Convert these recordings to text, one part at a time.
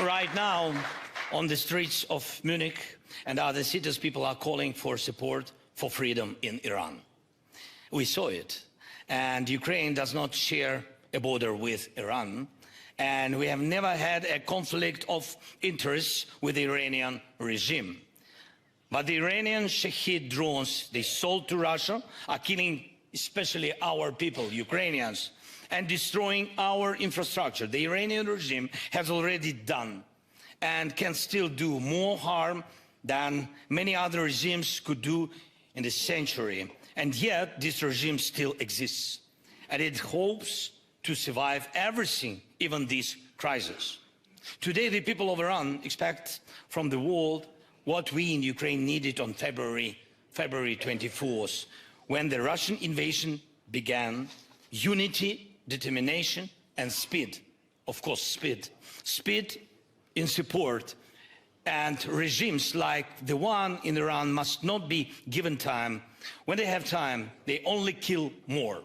Right now, on the streets of Munich and other cities, people are calling for support for freedom in Iran. We saw it. And Ukraine does not share a border with Iran. And we have never had a conflict of interests with the Iranian regime. But the Iranian Shahed drones they sold to Russia are killing especially our people, Ukrainians, and destroying our infrastructure. The Iranian regime has already done and can still do more harm than many other regimes could do in the century. And yet this regime still exists. And it hopes to survive everything, even this crisis. Today, the people of Iran expect from the world what we in Ukraine needed on February 24th, when the Russian invasion began: unity, determination, and speed. Of course, speed. Speed in support. And regimes like the one in Iran must not be given time. When they have time, they only kill more.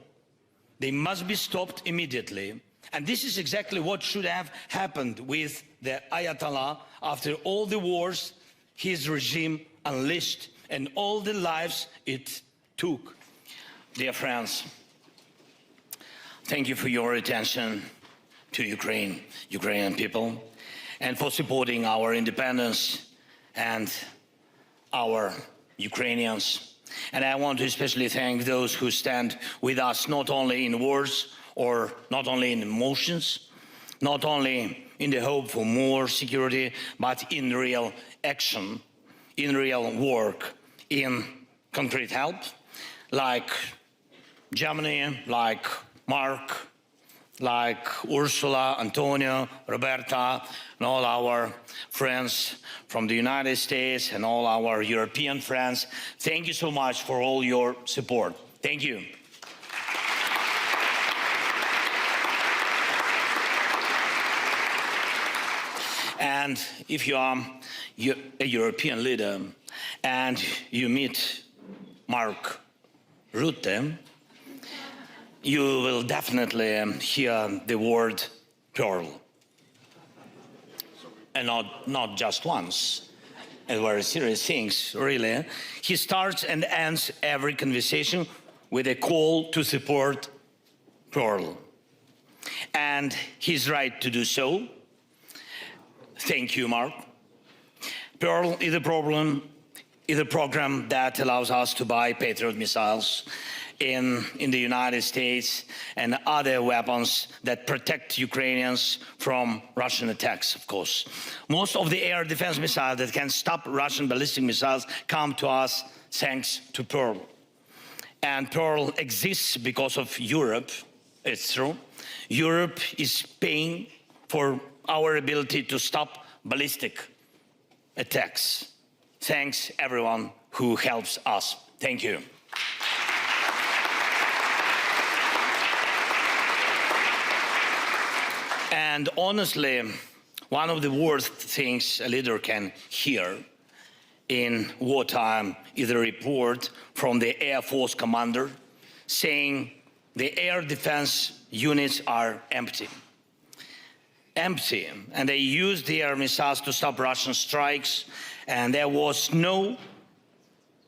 They must be stopped immediately. And this is exactly what should have happened with the Ayatollah after all the wars his regime unleashed and all the lives it took. Dear friends, thank you for your attention to Ukraine, Ukrainian people, and for supporting our independence and our Ukrainians. And I want to especially thank those who stand with us, not only in words or not only in emotions, not only in the hope for more security, but in real action, in real work, in concrete help, like Germany, like Mark, like Ursula, Antonio, Roberta, and all our friends from the United States and all our European friends. Thank you so much for all your support. Thank you. And if you are a European leader and you meet Mark Rutte, you will definitely hear the word pearl. And not just once, and very serious things, really. He starts and ends every conversation with a call to support pearl. And he's right to do so. Thank you, Mark. Pearl is a program that allows us to buy Patriot missiles in the United States and other weapons that protect Ukrainians from Russian attacks, of course. Most of the air defense missiles that can stop Russian ballistic missiles come to us thanks to Pearl. And Pearl exists because of Europe, it's true. Europe is paying for our ability to stop ballistic attacks. Thanks everyone who helps us. Thank you. And honestly, one of the worst things a leader can hear in wartime is a report from the Air Force commander saying the air defense units are empty. Empty, and they used the air missiles to stop Russian strikes, and there was no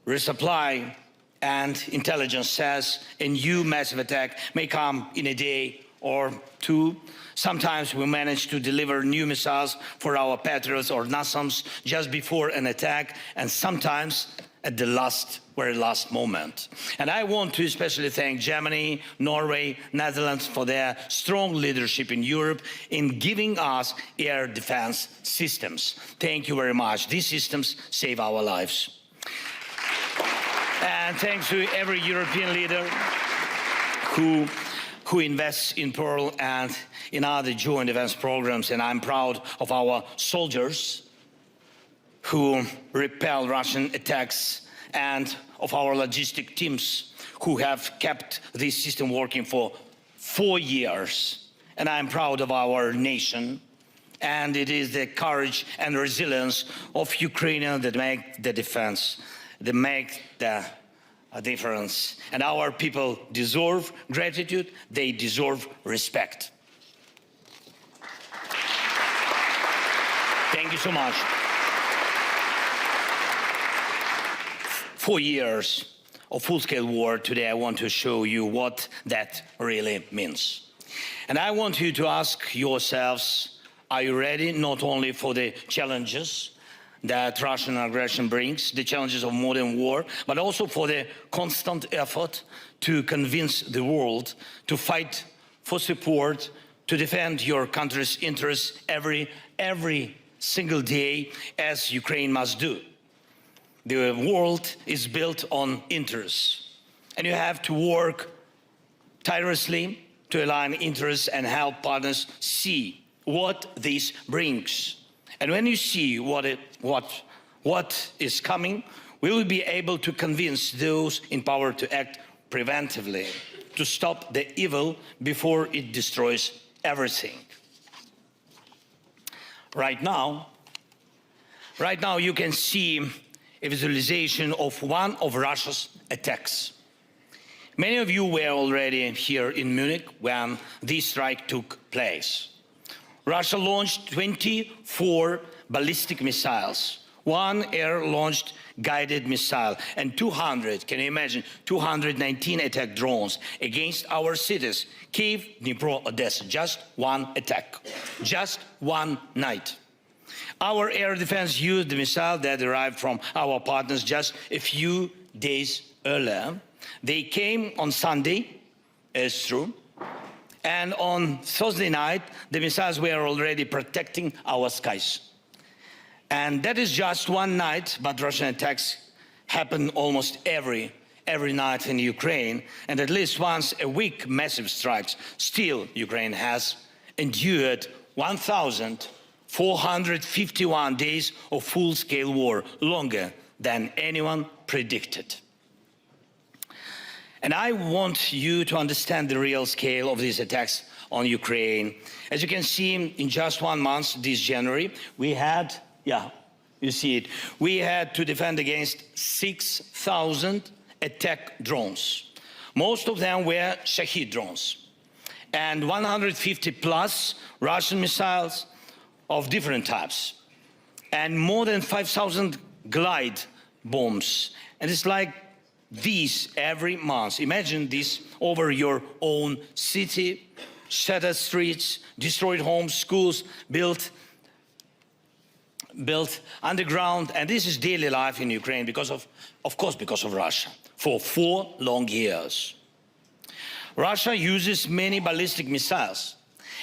resupply, and intelligence says a new massive attack may come in a day or two. Sometimes we manage to deliver new missiles for our Patriots or NASAMS just before an attack, and sometimes at the very last moment. And I want to especially thank Germany, Norway, Netherlands for their strong leadership in Europe in giving us air defense systems. Thank you very much. These systems save our lives. And thanks to every European leader who invests in Pearl and in other joint defense programs. And I'm proud of our soldiers who repel Russian attacks and of our logistic teams who have kept this system working for 4 years. And I'm proud of our nation. And it is the courage and resilience of Ukrainians that make the defense, that make the difference. And our people deserve gratitude, they deserve respect. Thank you so much. 4 years of full-scale war. Today I want to show you what that really means. And I want you to ask yourselves, are you ready not only for the challenges that Russian aggression brings, the challenges of modern war, but also for the constant effort to convince the world to fight for support, to defend your country's interests every single day, as Ukraine must do. The world is built on interests, and you have to work tirelessly to align interests and help partners see what this brings. And when you see what is coming, we will be able to convince those in power to act preventively, to stop the evil before it destroys everything. Right now you can see a visualization of one of Russia's attacks. Many of you were already here in Munich when this strike took place. Russia launched 24 ballistic missiles, 1 air-launched guided missile, and 200, can you imagine, 219 attack drones against our cities, Kyiv, Dnipro, Odessa. Just one attack, just one night. Our air defense used the missile that arrived from our partners just a few days earlier. They came on Sunday, it's true, and on Thursday night, the missiles were already protecting our skies. And that is just one night, but Russian attacks happen almost every night in Ukraine, and at least once a week massive strikes. Still, Ukraine has endured 1,451 days of full-scale war, longer than anyone predicted. And I want you to understand the real scale of these attacks on Ukraine. As you can see, in just 1 month, this January, we had, you see it, we had to defend against 6,000 attack drones. Most of them were Shahed drones, and 150 plus Russian missiles of different types, and more than 5,000 glide bombs. And it's like these every month. Imagine this over your own city, shattered streets, destroyed homes, schools built underground. And this is daily life in Ukraine because of course, because of Russia, for 4 long years. Russia uses many ballistic missiles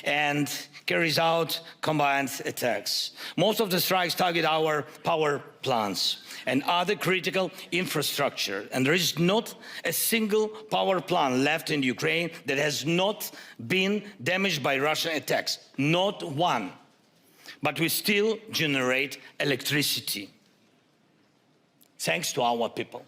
and carries out combined attacks. Most of the strikes target our power plants and other critical infrastructure. And there is not a single power plant left in Ukraine that has not been damaged by Russian attacks. Not one. But we still generate electricity, thanks to our people.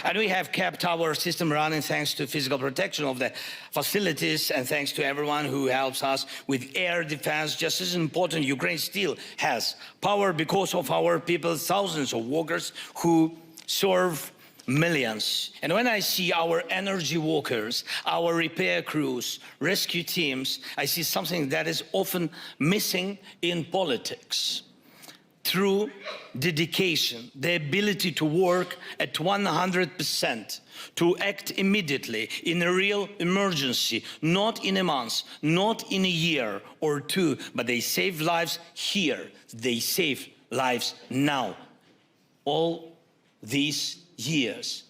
And we have kept our system running thanks to physical protection of the facilities and thanks to everyone who helps us with air defense. Just as important, Ukraine still has power because of our people, thousands of workers who serve millions. And when I see our energy workers, our repair crews, rescue teams, I see something that is often missing in politics. Through dedication, the ability to work at 100%, to act immediately in a real emergency, not in a month, not in a year or 2, but they save lives here, they save lives now, all these years.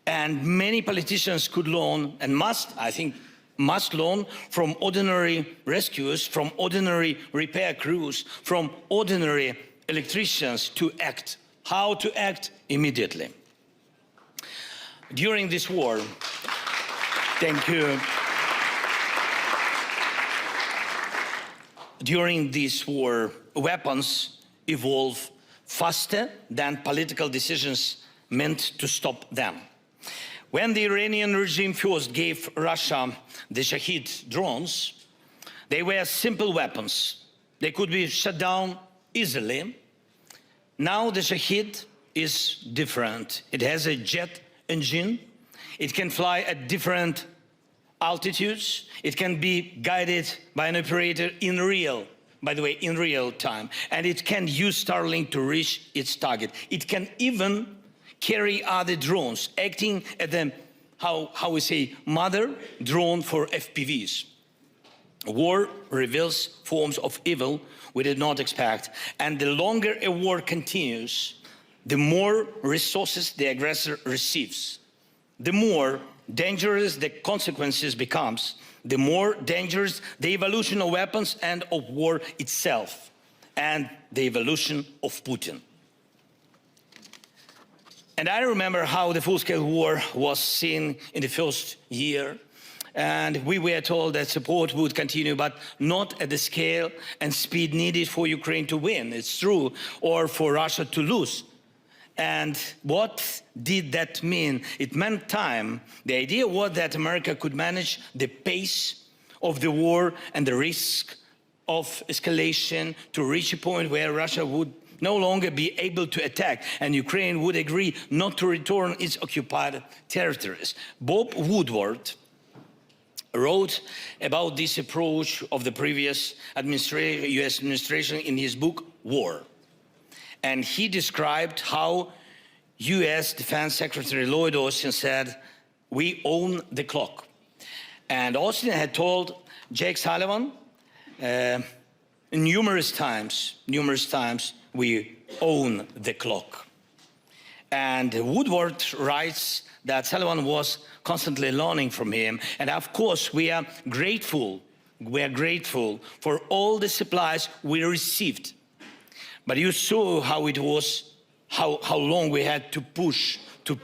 And many politicians could learn and must learn from ordinary rescuers, from ordinary repair crews, from ordinary electricians to act, how to act immediately. During this war, thank you. During this war, weapons evolve faster than political decisions meant to stop them. When the Iranian regime first gave Russia the Shahed drones, they were simple weapons. They could be shut down easily. Now the Shahed is different. It has a jet engine. It can fly at different altitudes. It can be guided by an operator in real time. And it can use Starlink to reach its target. It can even carry other drones, acting as the, how we say, mother drone for FPVs. War reveals forms of evil we did not expect. And the longer a war continues, the more resources the aggressor receives. The more dangerous the consequences becomes, the more dangerous the evolution of weapons and of war itself, and the evolution of Putin. And I remember how the full-scale war was seen in the first year, and we were told that support would continue, but not at the scale and speed needed for Ukraine to win, it's true, or for Russia to lose. And what did that mean? It meant time. The idea was that America could manage the pace of the war and the risk of escalation to reach a point where Russia would no longer be able to attack, and Ukraine would agree not to return its occupied territories. Bob Woodward wrote about this approach of the previous US administration in his book, War. And he described how US Defense Secretary Lloyd Austin said, "We own the clock." And Austin had told Jake Sullivan numerous times, "We own the clock." And Woodward writes that Sullivan was constantly learning from him. And of course, we are grateful for all the supplies we received. But you saw how it was, how long we had to push, to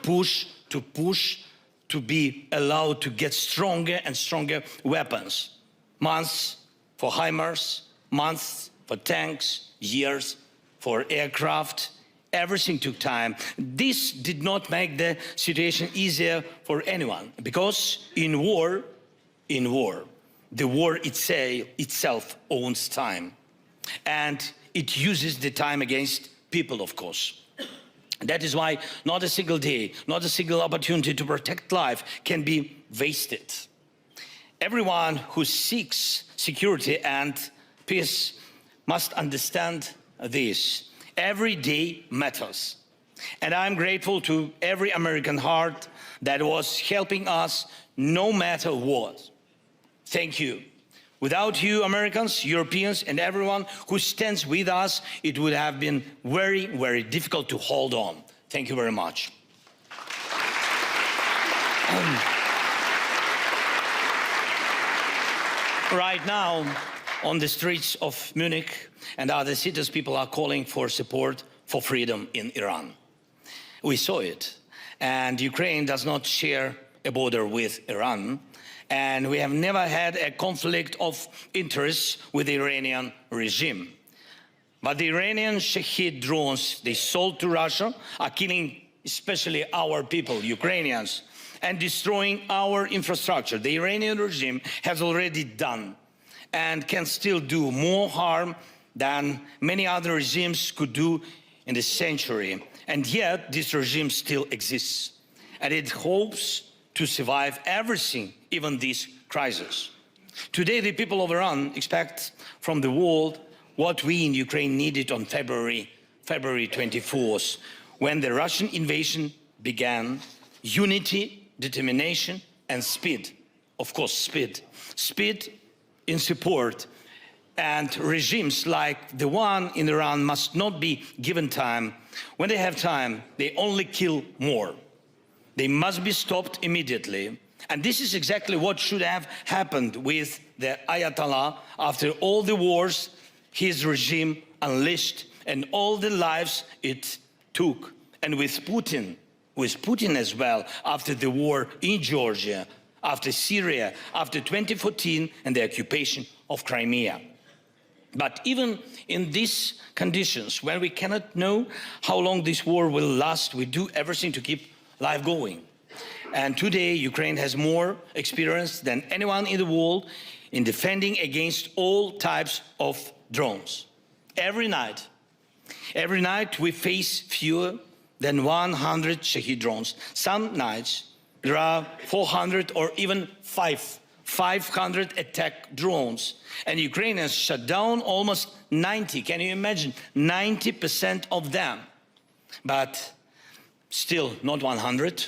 be allowed to get stronger and stronger weapons. Months for HIMARS, months for tanks, years for aircraft. Everything took time. This did not make the situation easier for anyone, because in war, the war itself owns time. And it uses the time against people, of course. That is why not a single day, not a single opportunity to protect life can be wasted. Everyone who seeks security and peace must understand this. Every day matters. And I'm grateful to every American heart that was helping us no matter what. Thank you. Without you, Americans, Europeans, and everyone who stands with us, it would have been very, very difficult to hold on. Thank you very much. Right now, on the streets of Munich and other cities, people are calling for support for freedom in Iran. We saw it. And Ukraine does not share a border with Iran. And we have never had a conflict of interests with the Iranian regime. But the Iranian Shahed drones they sold to Russia are killing especially our people, Ukrainians, and destroying our infrastructure. The Iranian regime has already done and can still do more harm than many other regimes could do in this century. And yet this regime still exists, and it hopes to survive everything, even this crisis. Today, the people of Iran expect from the world what we in Ukraine needed on February 24th, when the Russian invasion began: unity, determination, and speed. Of course, speed. Speed in support. And regimes like the one in Iran must not be given time. When they have time, they only kill more. They must be stopped immediately. And this is exactly what should have happened with the Ayatollah after all the wars his regime unleashed and all the lives it took. And with Putin as well, after the war in Georgia, after Syria, after 2014 and the occupation of Crimea. But even in these conditions, when we cannot know how long this war will last, we do everything to keep life going. And today, Ukraine has more experience than anyone in the world in defending against all types of drones. Every night we face fewer than 100 Shahed drones. Some nights there are 400 or even 500 attack drones. And Ukrainians shut down almost 90. Can you imagine? 90% of them. But still not 100.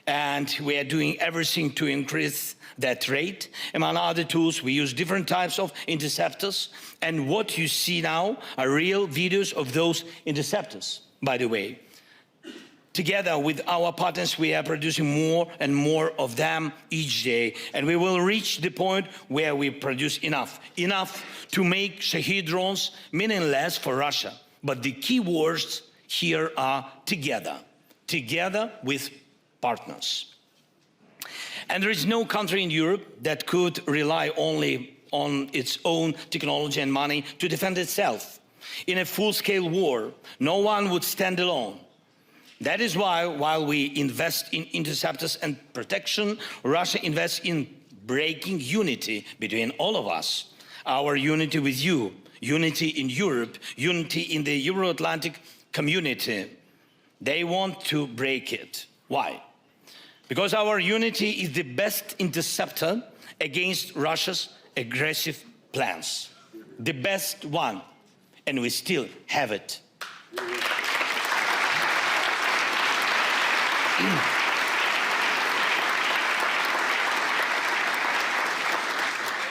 And we are doing everything to increase that rate. Among other tools, we use different types of interceptors. And what you see now are real videos of those interceptors, by the way. Together with our partners, we are producing more and more of them each day. And we will reach the point where we produce enough to make Shahed drones meaningless for Russia. But the key words here are together with partners. And there is no country in Europe that could rely only on its own technology and money to defend itself. In a full-scale war, no one would stand alone. That is why, while we invest in interceptors and protection, Russia invests in breaking unity between all of us. Our unity with you, unity in Europe, unity in the Euro-Atlantic community. They want to break it. Why? Because our unity is the best interceptor against Russia's aggressive plans. The best one. And we still have it.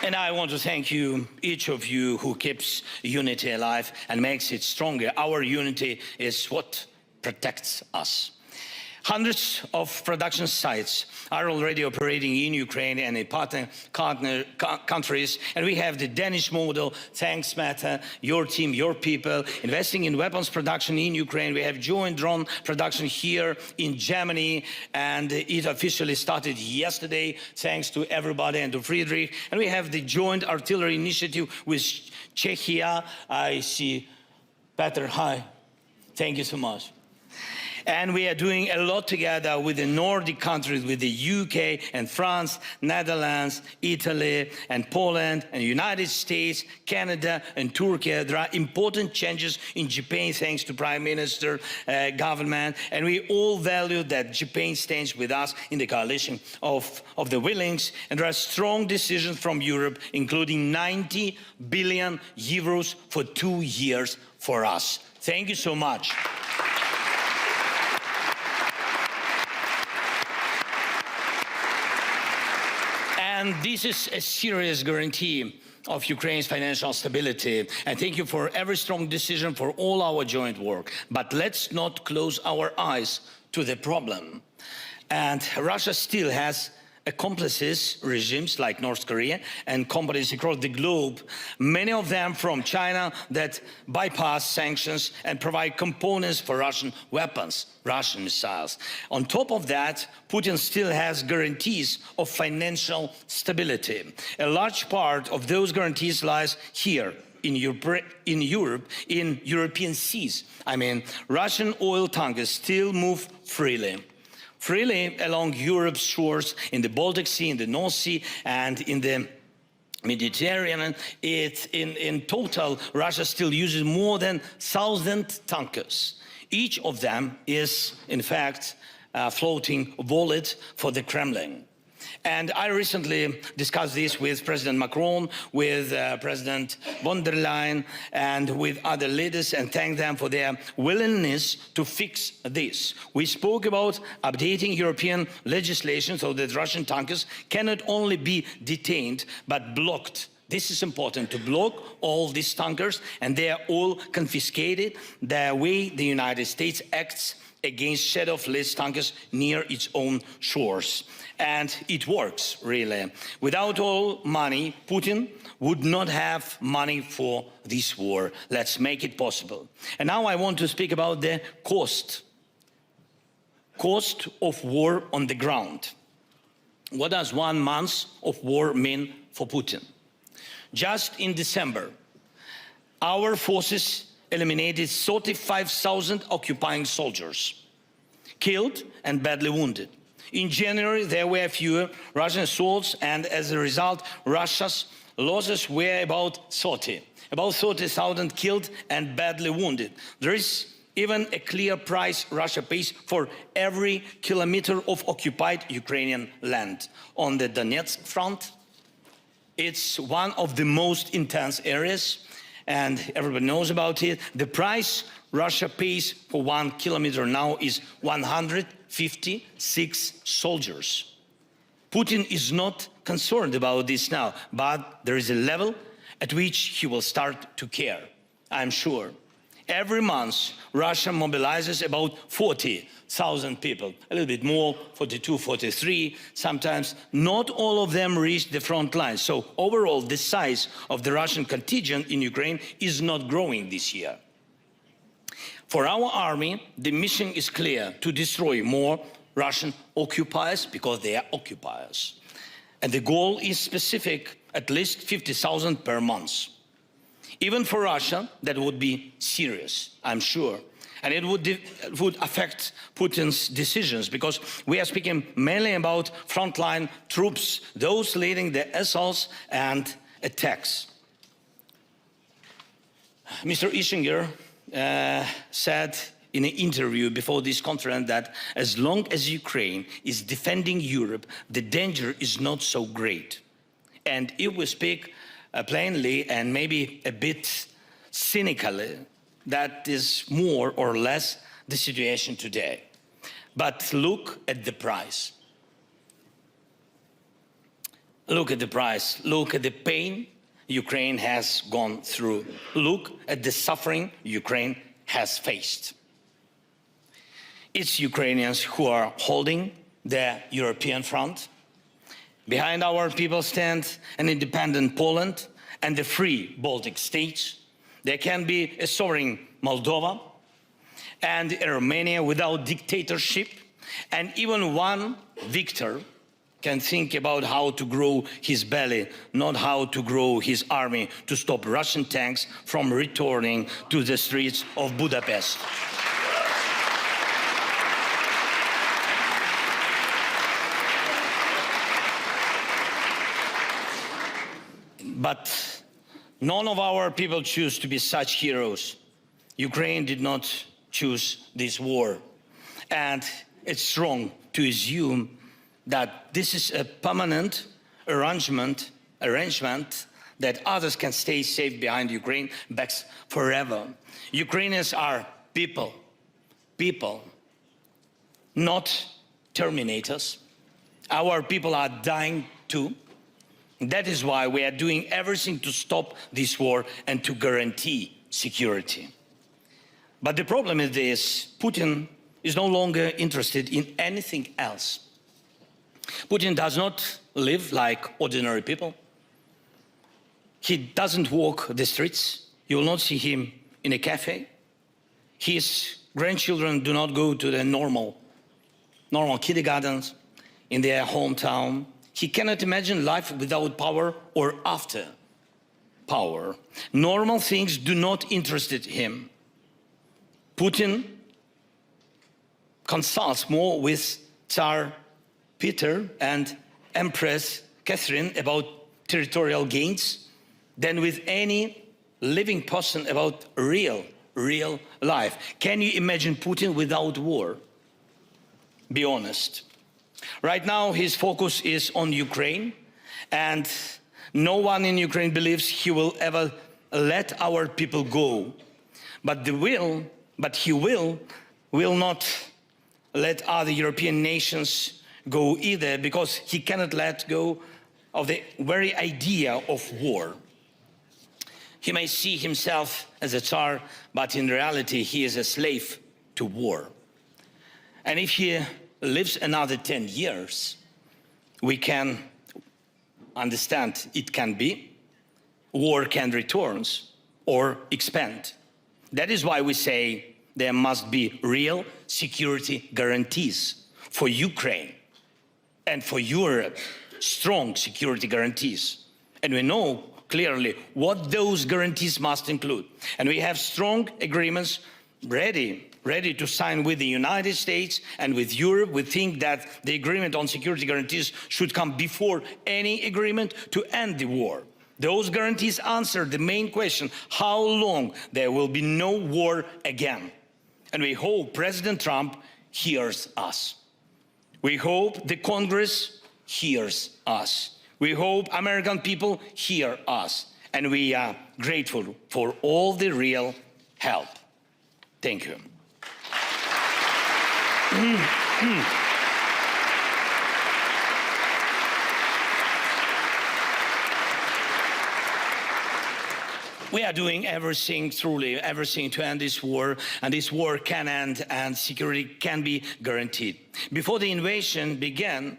And I want to thank you, each of you who keeps unity alive and makes it stronger. Our unity is what protects us. Hundreds of production sites are already operating in Ukraine and in partner countries. And we have the Danish model, thanks, Meta, your team, your people, investing in weapons production in Ukraine. We have joint drone production here in Germany, and it officially started yesterday, thanks to everybody and to Friedrich. And we have the joint artillery initiative with Czechia. I see Peter, hi. Thank you so much. And we are doing a lot together with the Nordic countries, with the UK and France, Netherlands, Italy and Poland and United States, Canada and Turkey. There are important changes in Japan thanks to Prime Minister, government, and we all value that Japan stands with us in the coalition of the willings. And there are strong decisions from Europe, including 90 billion euros for 2 years for us. Thank you so much. And this is a serious guarantee of Ukraine's financial stability. And thank you for every strong decision for all our joint work. But let's not close our eyes to the problem. And Russia still has accomplices, regimes like North Korea and companies across the globe, many of them from China, that bypass sanctions and provide components for Russian weapons, Russian missiles. On top of that, Putin still has guarantees of financial stability. A large part of those guarantees lies here in Europe, in European seas. I mean, Russian oil tankers still move freely along Europe's shores, in the Baltic Sea, in the North Sea, and in the Mediterranean. In total, Russia still uses more than 1,000 tankers. Each of them is, in fact, a floating wallet for the Kremlin. And I recently discussed this with President Macron, with President von der Leyen, and with other leaders, and thanked them for their willingness to fix this. We spoke about updating European legislation so that Russian tankers can not only be detained, but blocked. This is important, to block all these tankers, and they are all confiscated the way the United States acts against shadow-less tankers near its own shores. And it works, really. Without all money, Putin would not have money for this war. Let's make it possible. And now I want to speak about the cost of war on the ground. What does 1 month of war mean for Putin? Just in December, our forces eliminated 35,000 occupying soldiers, killed and badly wounded. In January, there were fewer Russian assaults, and as a result, Russia's losses were about 30,000 killed and badly wounded. There is even a clear price Russia pays for every kilometer of occupied Ukrainian land. On the Donetsk front, it's one of the most intense areas, and everybody knows about it. The price Russia pays for 1 kilometer now is 156 soldiers. Putin is not concerned about this now, but there is a level at which he will start to care, I'm sure. Every month, Russia mobilizes about 40,000 people, a little bit more, 42, 43, sometimes. Not all of them reach the front line. So overall, the size of the Russian contingent in Ukraine is not growing this year. For our army, the mission is clear: to destroy more Russian occupiers, because they are occupiers. And the goal is specific, at least 50,000 per month. Even for Russia, that would be serious, I'm sure. And it would affect Putin's decisions, because we are speaking mainly about frontline troops, those leading the assaults and attacks. Mr. Ischinger said in an interview before this conference that as long as Ukraine is defending Europe, the danger is not so great. And if we speak plainly and maybe a bit cynically, that is more or less the situation today. But look at the price. Look at the price. Look at the pain Ukraine has gone through. Look at the suffering Ukraine has faced. It's Ukrainians who are holding the European front. Behind our people stand an independent Poland and the free Baltic states. There can be a sovereign Moldova and a Romania without dictatorship. And even one victor can think about how to grow his belly, not how to grow his army to stop Russian tanks from returning to the streets of Budapest. But none of our people choose to be such heroes. Ukraine did not choose this war. And it's wrong to assume that this is a permanent arrangement that others can stay safe behind Ukraine backs forever. Ukrainians are people, not terminators. Our people are dying too. That is why we are doing everything to stop this war and to guarantee security. But the problem is this: Putin is no longer interested in anything else. Putin does not live like ordinary people. He doesn't walk the streets. You will not see him in a cafe. His grandchildren do not go to the normal kindergartens in their hometown. He cannot imagine life without power or after power. Normal things do not interest him. Putin consults more with Tsar Peter and Empress Catherine about territorial gains than with any living person about real life. Can you imagine Putin without war? Be honest. Right now, his focus is on Ukraine, and no one in Ukraine believes he will ever let our people go. But he will not let other European nations go either, because he cannot let go of the very idea of war. He may see himself as a Tsar, but in reality, he is a slave to war. And if he lives another 10 years, we can understand it can be war can return or expand. That is why we say there must be real security guarantees for Ukraine and for Europe, strong security guarantees. And we know clearly what those guarantees must include. And we have strong agreements ready to sign with the United States and with Europe. We think that the agreement on security guarantees should come before any agreement to end the war. Those guarantees answer the main question: how long there will be no war again. And we hope President Trump hears us. We hope the Congress hears us. We hope American people hear us. And we are grateful for all the real help. Thank you. We are doing everything, truly everything, to end this war, and this war can end and security can be guaranteed. Before the invasion began,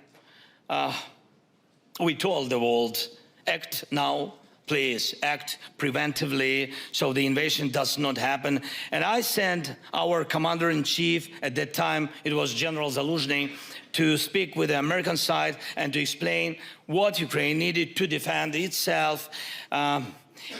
we told the world, act now, please, act preventively so the invasion does not happen. And I sent our commander-in-chief, at that time it was General Zelensky, to speak with the American side and to explain what Ukraine needed to defend itself.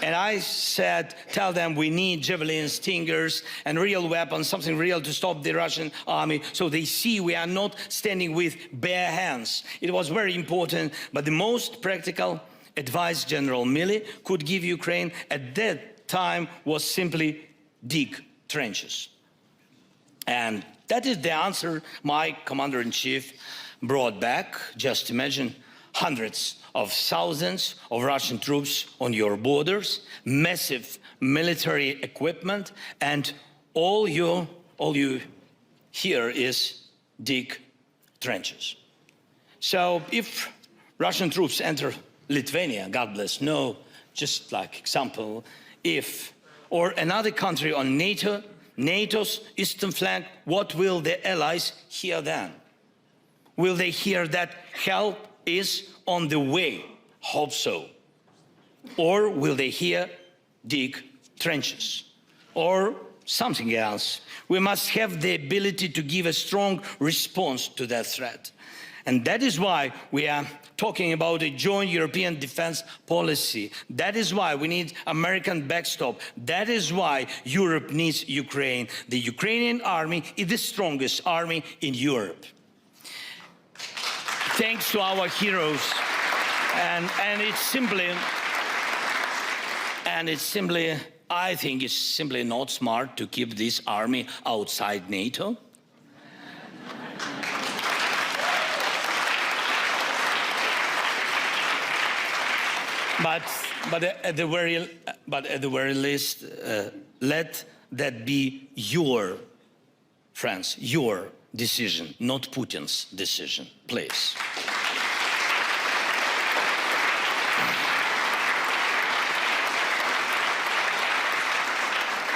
And I said, tell them we need javelins, stingers, and real weapons, something real to stop the Russian army, so they see we are not standing with bare hands. It was very important, but the most practical advice General Milley could give Ukraine at that time was simply dig trenches. And that is the answer my commander-in-chief brought back. Just imagine hundreds of thousands of Russian troops on your borders, massive military equipment, and all you hear is dig trenches. So if Russian troops enter Lithuania, God bless, no, just like example, if, or another country on NATO's eastern flank, what will the allies hear then? Will they hear that help is on the way? Hope so. Or will they hear dig trenches? Or something else? We must have the ability to give a strong response to that threat. And that is why we are talking about a joint European defense policy. That is why we need American backstop. That is why Europe needs Ukraine. The Ukrainian army is the strongest army in Europe. Thanks to our heroes. And it's simply, I think it's simply not smart to keep this army outside NATO. But at the very least, let that be your, friends, your decision, not Putin's decision, please.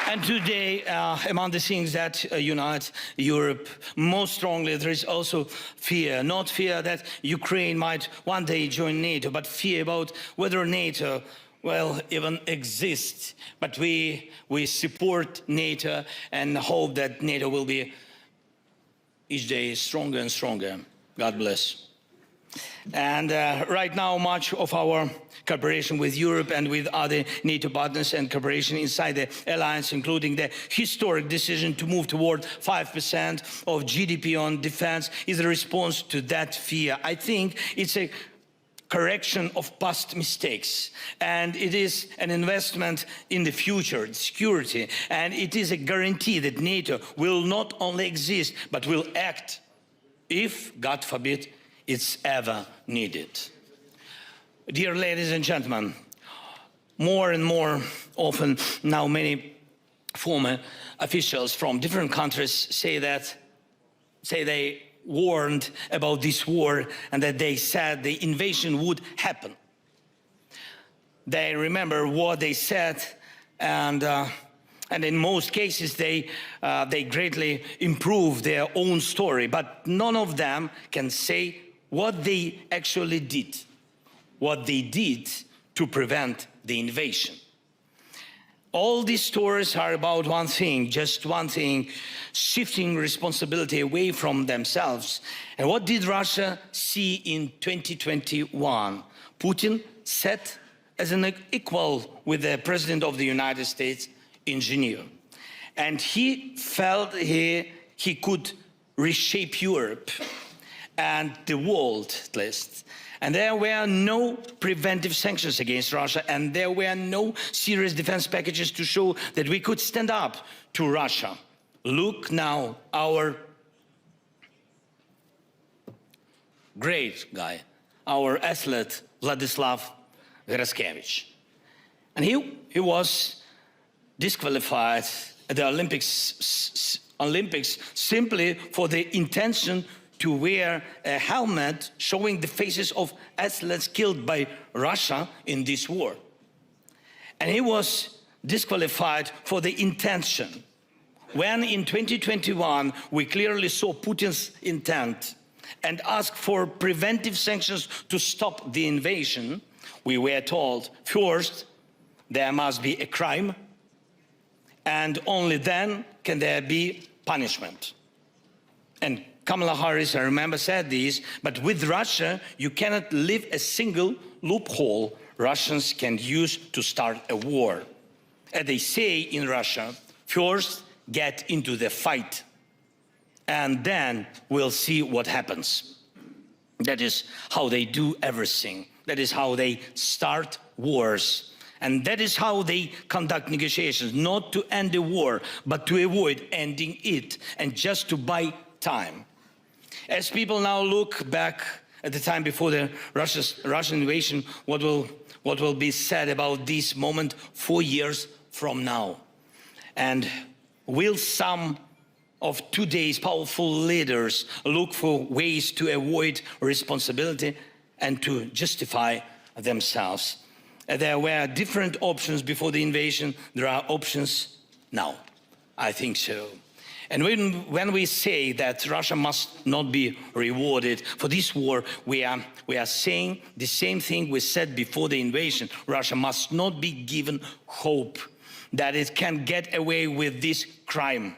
And today, among the things that unite Europe most strongly, there is also fear. Not fear that Ukraine might one day join NATO, but fear about whether NATO will even exist. But we support NATO and hope that NATO will be each day stronger and stronger. God bless. And right now, much of our cooperation with Europe and with other NATO partners and cooperation inside the alliance, including the historic decision to move toward 5% of GDP on defense, is a response to that fear. I think it's a correction of past mistakes, and it is an investment in the future, security, and it is a guarantee that NATO will not only exist, but will act if, God forbid, it's ever needed. Dear ladies and gentlemen, more and more often now many former officials from different countries say they warned about this war and that they said the invasion would happen. They remember what they said, and in most cases they greatly improve their own story, but none of them can say what they actually did, what they did to prevent the invasion. All these stories are about one thing, just one thing, shifting responsibility away from themselves. And what did Russia see in 2021? Putin sat as an equal with the President of the United States in Geneva. And he felt he could reshape Europe and the world, at least. And there were no preventive sanctions against Russia, and there were no serious defense packages to show that we could stand up to Russia. Look now, our great guy, our athlete, Vladislav Graskevich. And he was disqualified at the Olympics simply for the intention to wear a helmet showing the faces of athletes killed by Russia in this war. And he was disqualified for the intention. When in 2021 we clearly saw Putin's intent and asked for preventive sanctions to stop the invasion, we were told, first, there must be a crime, and only then can there be punishment. And Kamala Harris, I remember, said this, but with Russia, you cannot leave a single loophole Russians can use to start a war. As they say in Russia, first get into the fight, and then we'll see what happens. That is how they do everything. That is how they start wars. And that is how they conduct negotiations, not to end the war, but to avoid ending it and just to buy time. As people now look back at the time before the Russian invasion, what will be said about this moment 4 years from now? And will some of today's powerful leaders look for ways to avoid responsibility and to justify themselves? There were different options before the invasion. There are options now. I think so. And when we say that Russia must not be rewarded for this war, we are saying the same thing we said before the invasion. Russia must not be given hope that it can get away with this crime.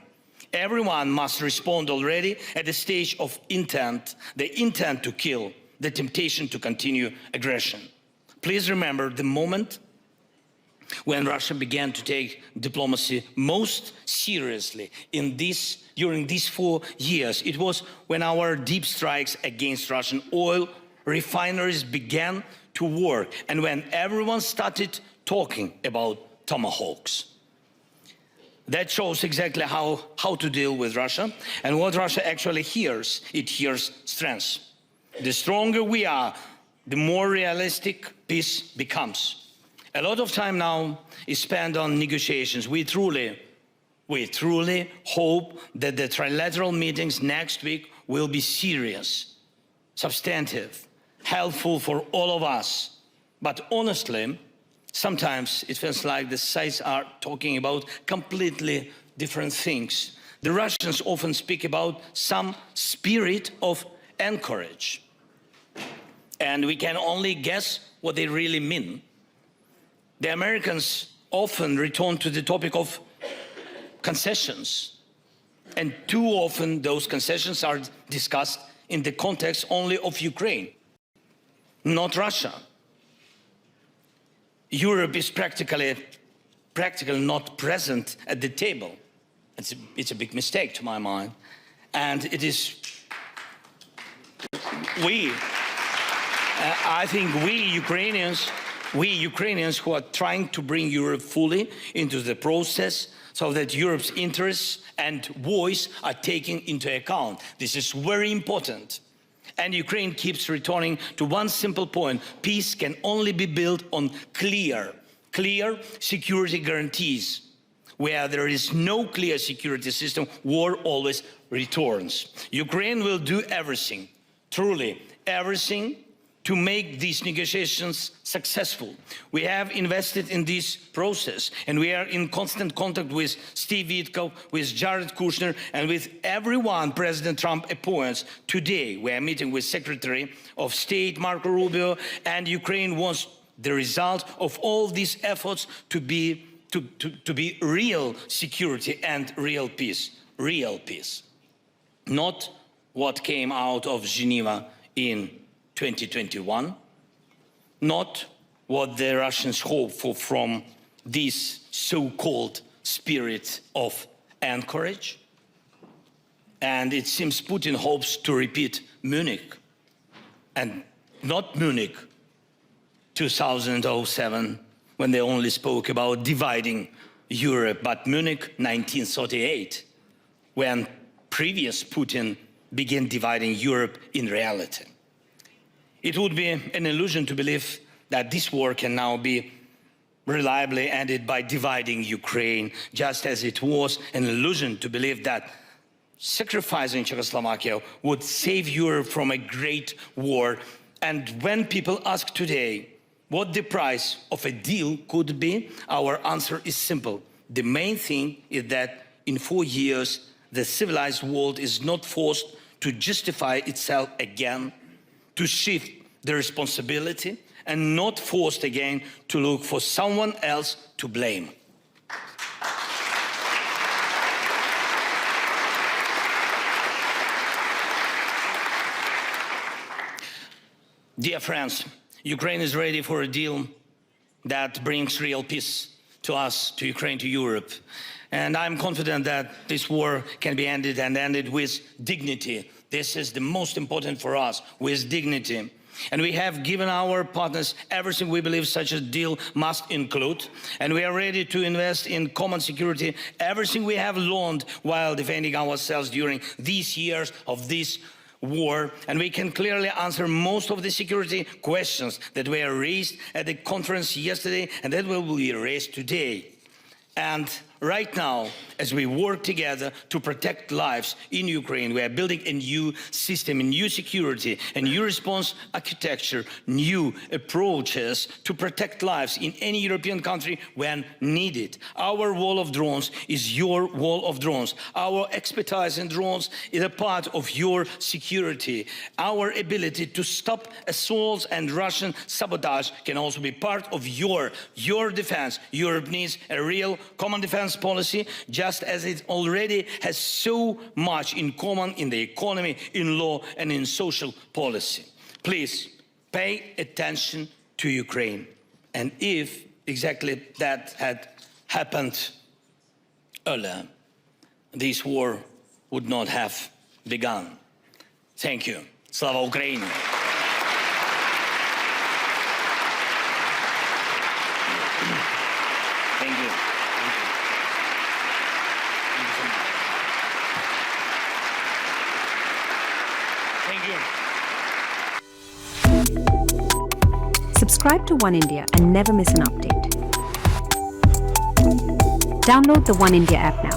Everyone must respond already at the stage of intent, the intent to kill, the temptation to continue aggression. Please remember the moment when Russia began to take diplomacy most seriously during these 4 years. It was when our deep strikes against Russian oil refineries began to work and when everyone started talking about tomahawks. That shows exactly how to deal with Russia and what Russia actually hears. It hears strength. The stronger we are, the more realistic peace becomes. A lot of time now is spent on negotiations. We truly hope that the trilateral meetings next week will be serious, substantive, helpful for all of us. But honestly, sometimes it feels like the sides are talking about completely different things. The Russians often speak about some spirit of anchorage, and we can only guess what they really mean. The Americans often return to the topic of concessions, and too often those concessions are discussed in the context only of Ukraine, not Russia. Europe is practically not present at the table. It's a big mistake to my mind, and it is I think we Ukrainians who are trying to bring Europe fully into the process so that Europe's interests and voice are taken into account. This is very important. And Ukraine keeps returning to one simple point. Peace can only be built on clear security guarantees. Where there is no clear security system, war always returns. Ukraine will do everything, truly everything, to make these negotiations successful. We have invested in this process, and we are in constant contact with Steve Witkoff, with Jared Kushner, and with everyone President Trump appoints. Today, we are meeting with Secretary of State Marco Rubio, and Ukraine wants the result of all these efforts to be real security and real peace. Real peace. Not what came out of Geneva in 2021, not what the Russians hope for from this so-called spirit of anchorage. And it seems Putin hopes to repeat Munich, and not Munich 2007, when they only spoke about dividing Europe, but Munich 1938, when previous Putin began dividing Europe in reality. It would be an illusion to believe that this war can now be reliably ended by dividing Ukraine, just as it was an illusion to believe that sacrificing Czechoslovakia would save Europe from a great war. And when people ask today what the price of a deal could be, our answer is simple. The main thing is that in 4 years, the civilized world is not forced to justify itself again, to shift the responsibility, and not forced again to look for someone else to blame. Dear friends, Ukraine is ready for a deal that brings real peace to us, to Ukraine, to Europe. And I'm confident that this war can be ended, and ended with dignity. This is the most important for us, with dignity. And we have given our partners everything we believe such a deal must include. And we are ready to invest in common security, everything we have learned while defending ourselves during these years of this war. And we can clearly answer most of the security questions that were raised at the conference yesterday and that will be raised today. And right now, as we work together to protect lives in Ukraine, we are building a new system, a new security, a new response architecture, new approaches to protect lives in any European country when needed. Our wall of drones is your wall of drones. Our expertise in drones is a part of your security. Our ability to stop assaults and Russian sabotage can also be part of your defense. Europe needs a real common defense policy, just as it already has so much in common in the economy, in law, and in social policy. Please pay attention to Ukraine. And if exactly that had happened earlier, this war would not have begun. Thank you. Slava Ukraini! Thank you. Thank you. Subscribe to One India and never miss an update. Download the One India app now.